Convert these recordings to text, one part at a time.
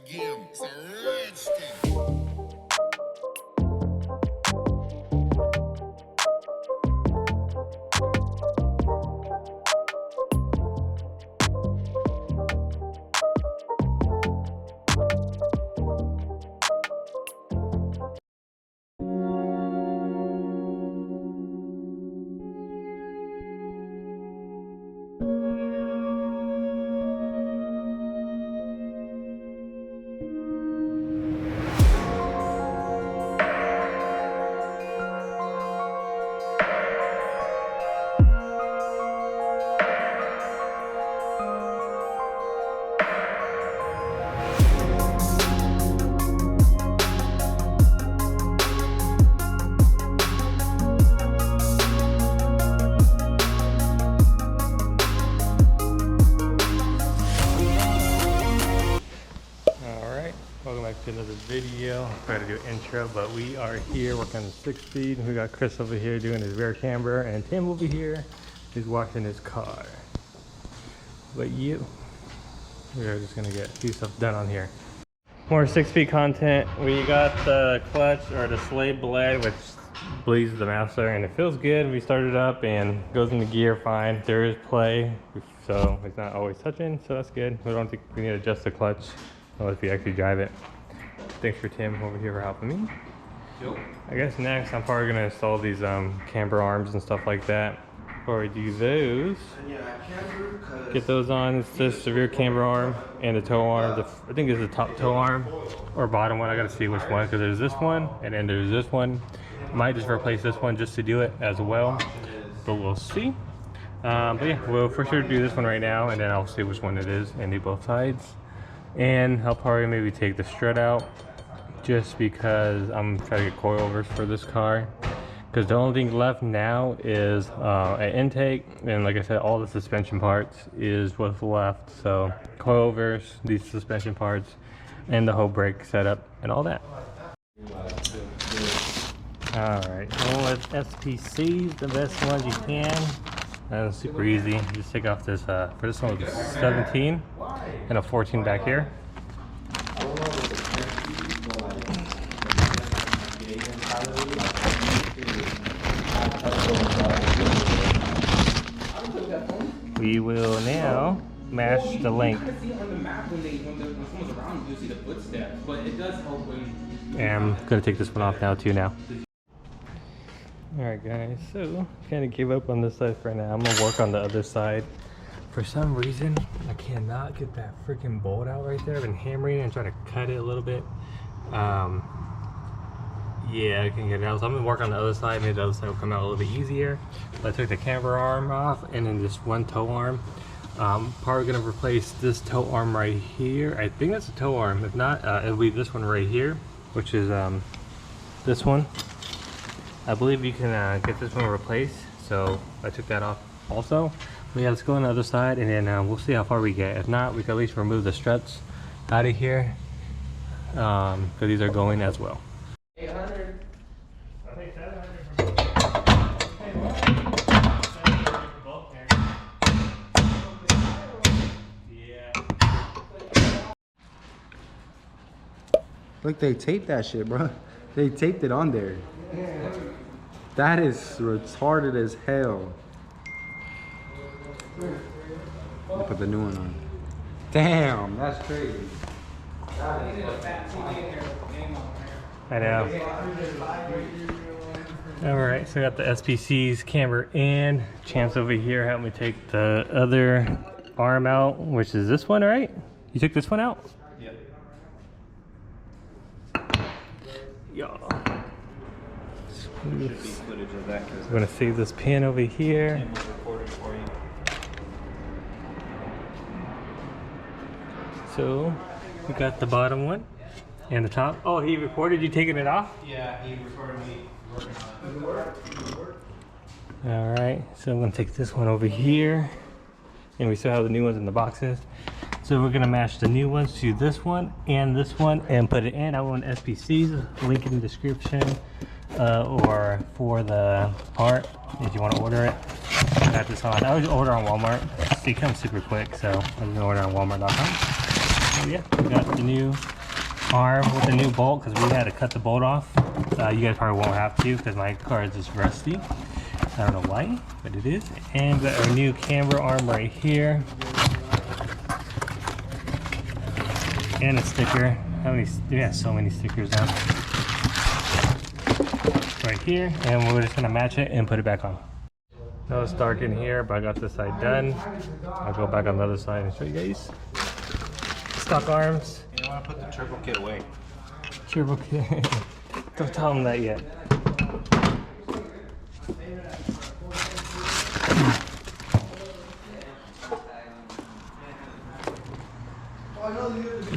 game. It's a rich thing. Welcome back to another video. I'm trying to do an intro, but we are here working on the 6Speed. We got Chris over here doing his rear camber, and Tim over here is washing his car. But we're just gonna get a few stuff done on here. More 6Speed content. We got the clutch or the slave blade, which bleeds the master, and it feels good. We started up and goes into gear fine. There is play, so it's not always touching, so that's good. We don't think we need to adjust the clutch unless we actually drive it. Thanks for Tim over here for helping me. Yep. I guess next I'm probably gonna install these camber arms and stuff like that. Before we do those, get those on. It's just the rear camber arm and the tow arm. I think it's the top tow arm or bottom one. I gotta see which one, because there's this one and then there's this one. I might just replace this one just to do it as well, but we'll see. But yeah, we'll for sure do this one right now, and then I'll see which one it is and do both sides. And I'll probably maybe take the strut out just because I'm trying to get coilovers for this car, because the only thing left now is an intake, and like I said, all the suspension parts is what's left. So coilovers, these suspension parts, and the whole brake setup and all that. Alright, well, with SPCs, the best ones you can. That's super easy. Just take off this, for this one it's 17 and a 14 back here. We will now mash the link. And I'm gonna take this one off now too now. Alright guys, so kind of gave up on this side for now. I'm gonna work on the other side. For some reason, I cannot get that freaking bolt out right there. I've been hammering and trying to cut it a little bit. Yeah, I can get it out. So I'm gonna work on the other side. Maybe the other side will come out a little bit easier. But I took the camber arm off and then just one tow arm. Probably gonna replace this tow arm right here. I think that's a tow arm. If not, it'll be this one right here, which is this one. I believe you can get this one replaced, so I took that off also. But yeah, let's go on the other side, and then we'll see how far we get. If not, we can at least remove the struts out of here, because these are going as well. 800. I think 700 for both. Yeah. Look, they taped that shit, bro. They taped it on there. That is retarded as hell. I'll put the new one on. Damn, that's crazy. I know. Alright, so I got the SPC's camber in. Chance over here helped me take the other arm out, which is this one, right? You took this one out? Yep. Yeah. Should be footage of that. I'm gonna save this pin over here. So we got the bottom one and the top. Oh, he recorded you taking it off? Yeah, he recorded me working on it. All right, so I'm gonna take this one over here, and we still have the new ones in the boxes. So we're gonna match the new ones to this one and put it in. I want SPCs, link in the description, or for the part if you want to order it. I got this on. I always order on Walmart. It comes super quick, so I'm gonna order on Walmart.com. So yeah, we got the new arm with the new bolt because we had to cut the bolt off. You guys probably won't have to because my car is just rusty. I don't know why, but it is. And our new camber arm right here. And a sticker. How many? We have so many stickers now. Right here, and we're just gonna match it and put it back on. Now it's dark in here, but I got this side done. I'll go back on the other side and show you guys. Stock arms. You don't want to put the turbo kit away. Turbo kit. Don't tell them that yet.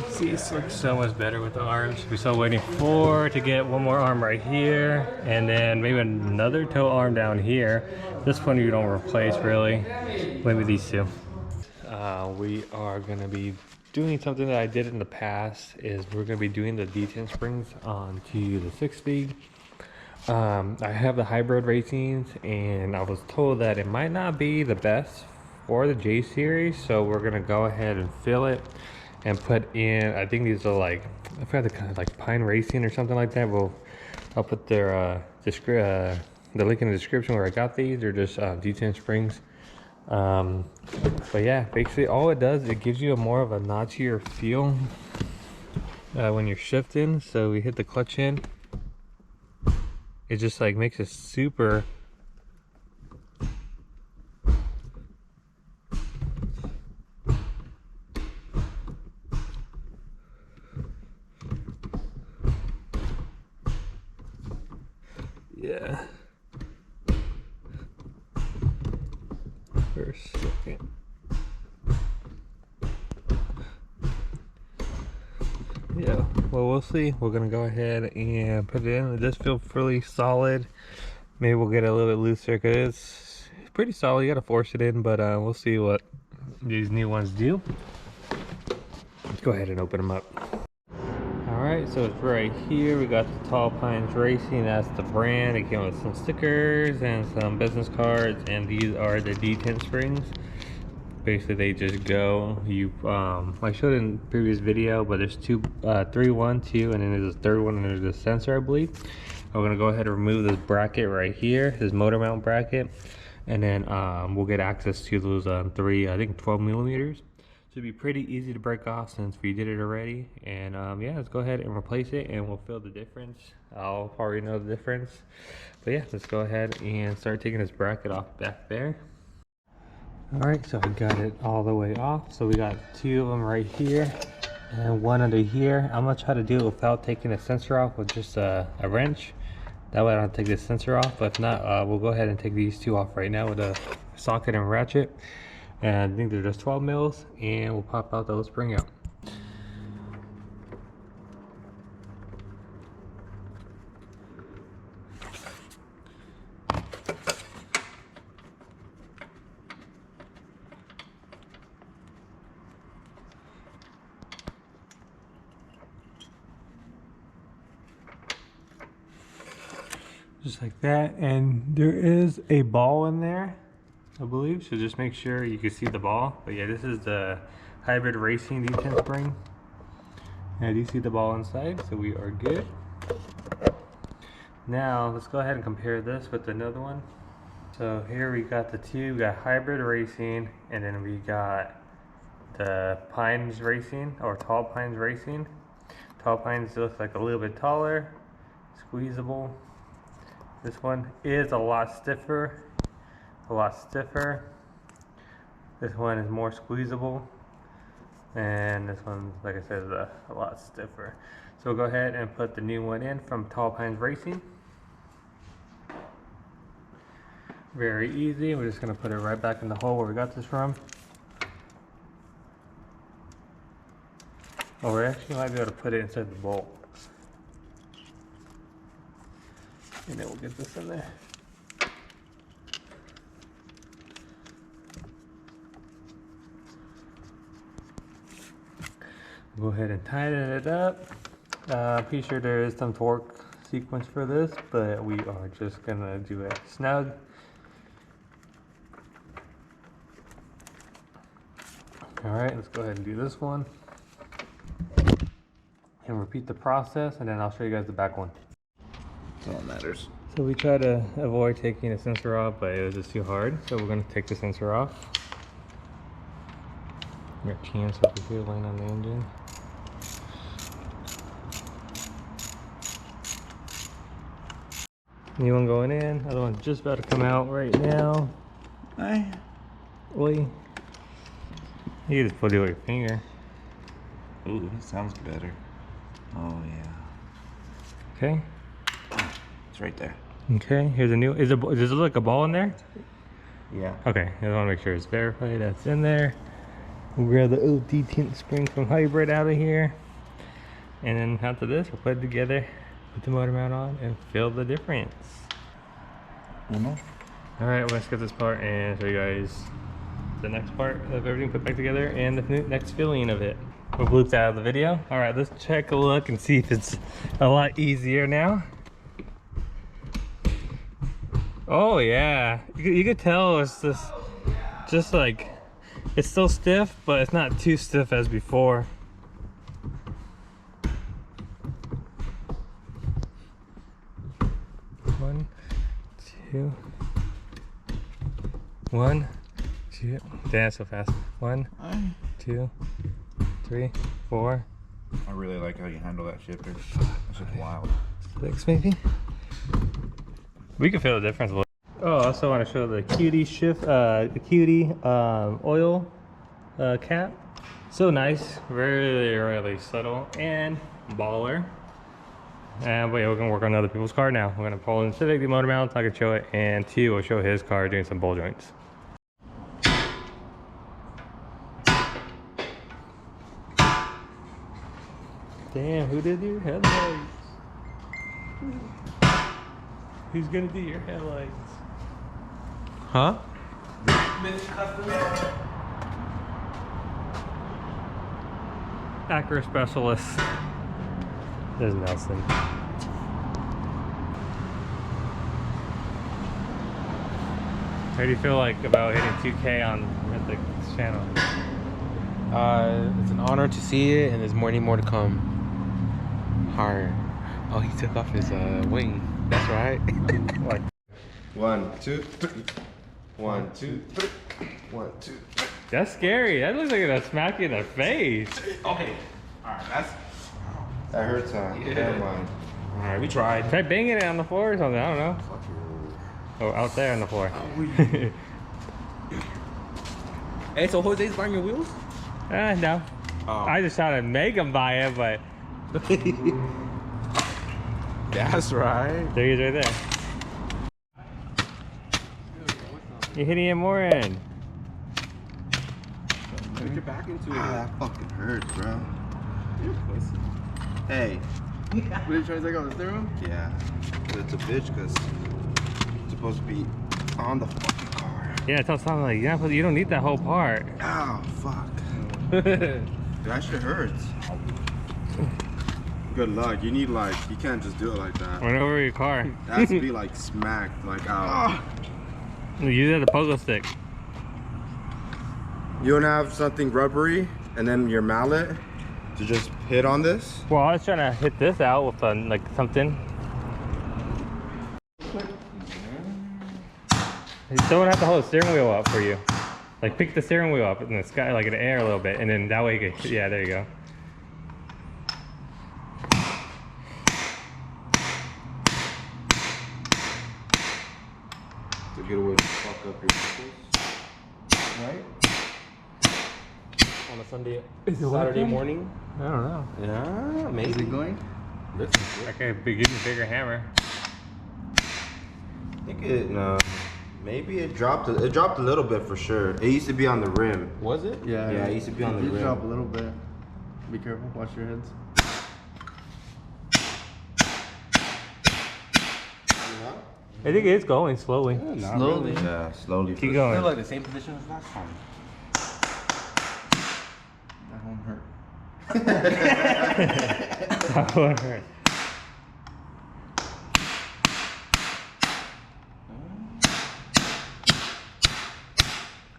See, this looks so much better with the arms. We're still waiting to get one more arm right here, and then maybe another toe arm down here. This one you don't replace really. Maybe these two. We are gonna be doing something that I did in the past. Is we're gonna be doing the detent springs onto the 6-speed. I have the hybrid racings, and I was told that it might not be the best for the J series, so we're gonna go ahead and fill it and put in, I think these are like, I forgot the kind of like Pine Racing or something like that. I'll put their the link in the description where I got these. They're just detent springs. But yeah, basically all it does, it gives you a more of a notchier feel when you're shifting. So we hit the clutch in, it just like makes it super yeah. For a second. Yeah, well, we'll see. We're gonna go ahead and put it in. It does feel pretty solid. Maybe we'll get it a little bit looser because it's pretty solid. You gotta force it in, but we'll see what these new ones do. Let's go ahead and open them up. Alright, so it's right here. We got the Tall Pines Racing. That's the brand. It came with some stickers and some business cards, and these are the detent springs. Basically they just go, I showed in the previous video, but there's two, 3, 1, 2, and then there's a third one, and there's a sensor, I believe. I'm gonna go ahead and remove this bracket right here, this motor mount bracket, and then we'll get access to those 3, I think 12 millimeters. Should be pretty easy to break off since we did it already. And yeah, let's go ahead and replace it, and we'll feel the difference. I'll probably know the difference, but yeah, let's go ahead and start taking this bracket off back there. Alright, so I got it all the way off. So we got 2 of them right here and 1 under here. I'm gonna try to do it without taking the sensor off with just a wrench. That way I don't take the sensor off, but if not, we'll go ahead and take these 2 off right now with a socket and ratchet. And I think they're just 12 mils, and we'll pop out the little spring out. Just like that, and there is a ball in there, I believe, so just make sure you can see the ball. But yeah, this is the hybrid racing detent spring, and I do see the ball inside, so we are good. Now let's go ahead and compare this with another one. So here we got the 2, we got hybrid racing, and then we got the Pines Racing, or Tall Pines Racing. Tall Pines looks like a little bit taller, squeezable. This one is a lot stiffer, This one is more squeezable, and this one, like I said, is a lot stiffer. So we'll go ahead and put the new one in from Tall Pines Racing. Very easy. We're just gonna put it right back in the hole where we got this from. Oh, we actually might be able to put it inside the bolt. And then we'll get this in there. Go ahead and tighten it up. Pretty sure there is some torque sequence for this, but we are just gonna do it snug. All right, let's go ahead and do this one. And and repeat the process, and then I'll show you guys the back one. That's all that matters. So we try to avoid taking the sensor off, but it was just too hard. So we're gonna take the sensor off. We got chance over here laying on the engine. New one going in, other one's just about to come out right now. Hi. Oi. You can just put it with your finger. Ooh, it sounds better. Oh yeah. Okay. It's right there. Okay, here's a new, does it look like a ball in there? Yeah. Okay, I just want to make sure it's verified that's in there. We'll grab the old Detent spring from Hybrid out of here. And then after this, we'll put it together, put the motor mount on, and feel the difference. Alright, let's get this part and show you guys the next part of everything put back together and the next filling of it. We'll bloop that out of the video. Alright, let's check a look and see if it's a lot easier now. Oh yeah, you could tell it's just like, it's still stiff, but it's not too stiff as before. One, two. One, two. Damn, that's so fast. One, 2, 3, 4. I really like how you handle that shifter. That's just wild. 6 maybe. We can feel the difference a little. Oh, I also want to show the Cutie shift, the Cutie oil cap. So nice, really, really subtle and baller. And but yeah, we're gonna work on other people's car now. We're gonna pull in Civic, the motor mount, I can show it, and T will show his car doing some ball joints. Damn, who did your headlights? Who's gonna do your headlights? Huh? Acura specialist. There's Nelson. How do you feel like about hitting 2K on Mythic's channel? It's an honor to see it, and there's many more to come. Hard. Oh, he took off his wing. That's right. Like, 1, 2, 3. 1, 2, 3. 1, 2, 3. that's scary. That looks like it'll smack you in the face. Okay. Alright, that's... That hurts, huh? Yeah. Never mind. Alright, we tried. Try banging it on the floor or something. I don't know. Oh, out there on the floor. Hey, so Jose's buying your wheels? No. Oh. I just tried to make him buy it, but That's right. there he is right there. You're hitting it more in. Put your back into it. That fucking hurts, bro. You're a pussy. Hey. What are you trying to take on the steering wheel? Yeah. It's a bitch because it's supposed to be on the fucking car. Yeah, tell someone like, yeah, but you don't need that whole part. Oh, fuck. That shit hurts. Good luck. You need like, you can't just do it like that. Run over your car. It has to be like smacked, like out. Use it as a pogo stick. You don't have something rubbery and then your mallet to just hit on this? Well, I was trying to hit this out with like something. Someone have to hold the steering wheel up for you. Like pick the steering wheel up in the sky, like in the air a little bit, and then that way you can, yeah, there you go. It's a good way to fuck up your nipples. Right? On a Sunday, Is it Saturday working? morning. I don't know. Yeah, maybe. Is it going? Looks I good. could be getting a bigger hammer. I think it, no. Maybe it dropped a little bit for sure. It used to be on the rim. Was it? Yeah, it used to be on the did rim. drop a little bit. Be careful, watch your heads. I think it's going slowly. Slowly. Yeah, slowly. Keep Still going. like the same position as last time. That won't hurt. That won't hurt.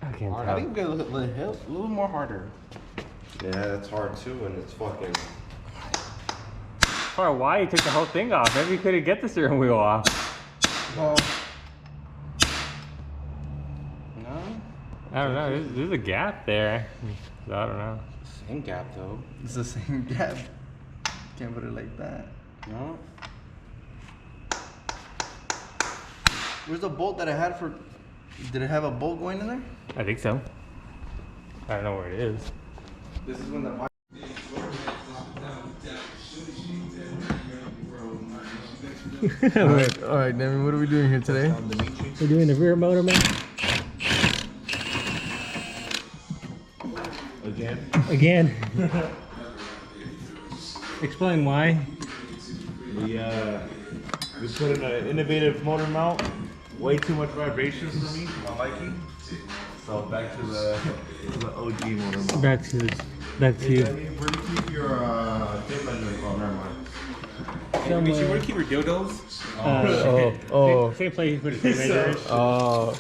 I can't Hard. tell. I think we got a little more harder. Yeah, it's hard too, and it's fucking. Probably why he took the whole thing off. Maybe he couldn't get the steering wheel off. Well, No? I don't know. There's a gap there. So I don't know. Same gap though. it's the same gap. Can't put it like that. No? Where's the bolt that I had for? Did it have a bolt going in there? I think so. I don't know where it is. This is when the. All right, Demi, what are we doing here today? We're doing the rear motor mount. Again. Explain why. We put in an innovative motor mount. Way too much vibrations for me, my liking. So back to the OG motor mount. Back to Where do you keep your tape measure? Oh, never mind. Mitchie, where do you keep your dildos? Same place you put a tape measure. Oh.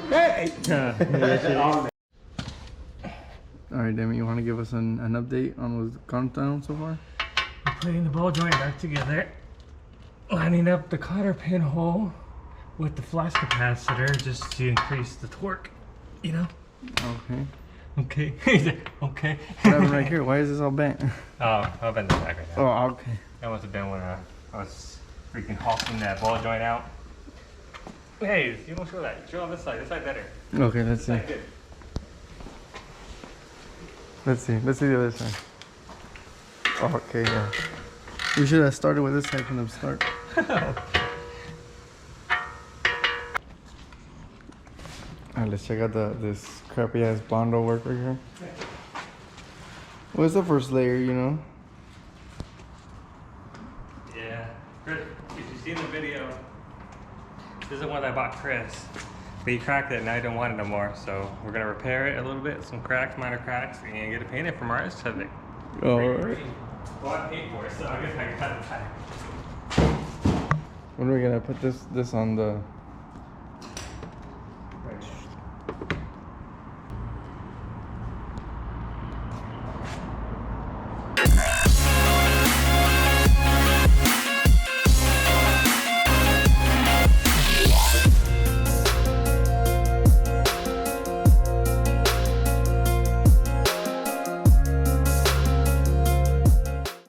Hey! All right, Demi, you want to give us an update on what's gone down so far? Putting the ball joint back together. Lining up the cotter pin hole with the flash capacitor just to increase the torque. You know? Okay. Okay. Okay. What happened right here? Why is this all bent? Oh, I'll bend the back right now. Oh, okay. That must have been when I was freaking hawking that ball joint out. Hey, you don't show that. Show on this side. This side better. Okay, let's This see. side good. Let's see. Let's see the other side. Oh, okay, yeah. We should have started with this side from the start. Alright, let's check out this crappy ass Bondo work right here. Well, it's the first layer, you know. Yeah. Chris, if you've seen the video, this is the one that I bought Chris. But he cracked it and I don't want it no more. So we're going to repair it a little bit, some cracks, minor cracks, and get it painted from our Civic. Alright. Well, I paid for it, so I guess I got it back. When are we gonna put this on the